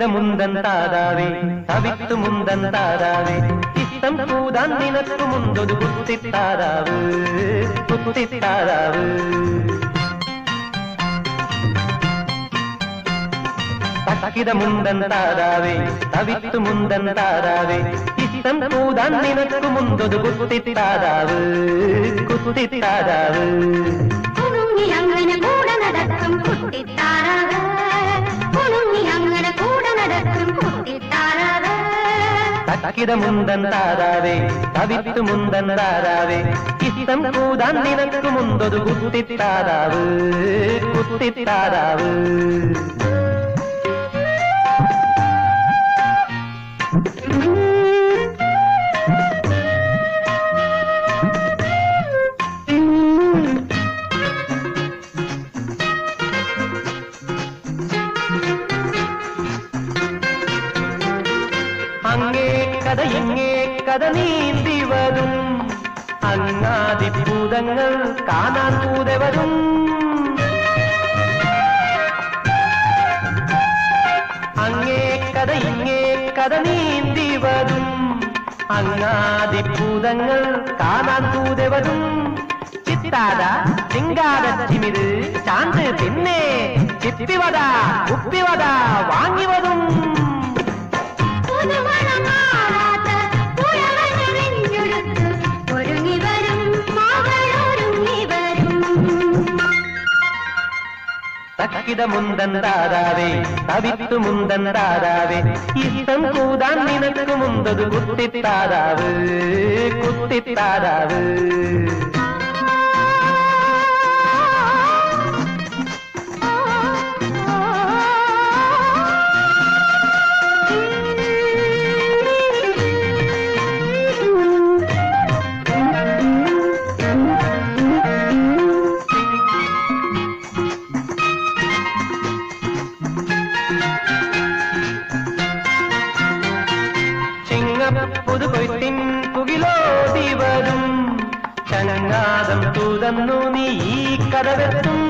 തക്കിട മുന്തൻ താരാവേ തവിത്തു മുന്തൻ താരാവേ ഇഷ്ടം കൂടാൻ നിനക്ക് മുന്തൊരു കുത്തിത്താരാവ് കുത്തിത്താരാവ് തക്കിട മുന്തൻ താരാവേ തവിത്തു മുന്തൻ താരാവേ ഇഷ്ടം കൂടാൻ നിനക്ക് മുന്തൊരു കുത്തിത്താരാവ് കുത്തിത്താരാവ് അങ്ങനെ കൂടെ നടക്കും കുട്ടിത്താരാവ് അങ്ങനെ കൂടെ നടക്കും കുട്ടിത്താരാവ് തക്കിട മുന്തൻ താരാവേ തവിത്തു മുന്തൻ താരാവേ ഇഷ്ടം കൂടാൻ നിനക്ക് മുന്തൊരു കുത്തിത്താരാവ് കുത്തിത്താരാവ് അങ്ങേ കഥ ഇങ്ങേ കഥ നീന്തി വരും അങ്ങാതിഭൂതങ്ങൾ കാണാൻ കൂടെ വരും അങ്ങേ കഥ ഇങ്ങേ കഥ നീന്തി വരും അങ്ങാതിഭൂതങ്ങൾ കാണാൻ കൂടെ വരും ചിത്താര ചിങ്കാര ചിമിര് ചാന്ത് പിന്നെ ചിപ്പിവട ഉപ്പിവട വാങ്ങി വരും തക്കിട മുന്തൻ താരാവേ തവിത്തു മുന്തൻ താരാവേ ഇഷ്ടം കൂടാൻ നിനക്ക് മുന്തൊരു കുത്തിത്താരാവ് കുത്തിത്താരാവ് പുതുകൊയ്ത്തിൻ പുകിലോടി വരും ചങ്ങാതം തുറന്നു നീ ഈ കടവെത്തും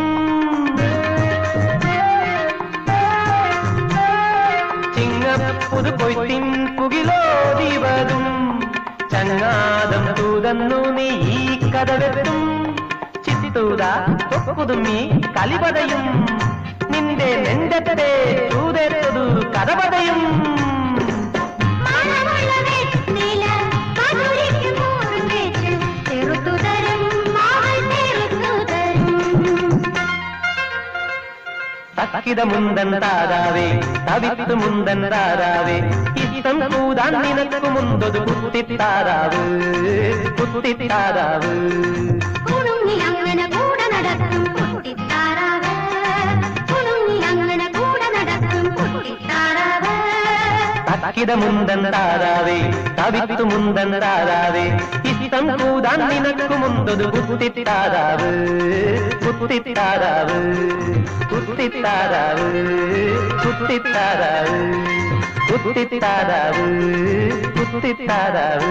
പുതുകൊയ്ത്തിൻ പുകിലോടി വരും ചങ്ങാതം തുറന്നു നീ ഈ കടവെത്തും ചിത്തൂര പുതുമി കളിപടയും നിന്റെ നെഞ്ചത്തെ ചൂതേറ്റതു കഥപടയും തക്കിട മുന്തൻ താരാവേ തവിത്തു മുന്തൻ താരാവേ ഇഷ്ടം കൂടാൻ നിനക്ക് മുന്തൊരു കുത്തിത്താരാവ് കുത്തിത്താരാവ് അങ്ങനെ കൂടെ നടക്കും കുട്ടിത്താരാവ് അങ്ങനെ കൂടെ നടക്കും കുട്ടിത്താരാവ് തക്കിട മുന്തൻ താരാവേ തവിത്തു മുന്തൻ താരാവേ ഇഷ്ടം കൂടാൻ നിനക്ക് മുന്തൊരു കുത്തിത്താരാവ് കുത്തിത്താരാവ് കുത്തിത്താരാവ് കുത്തിത്താരാവ് കുത്തിത്താരാവ് കുത്തിത്താരാവ്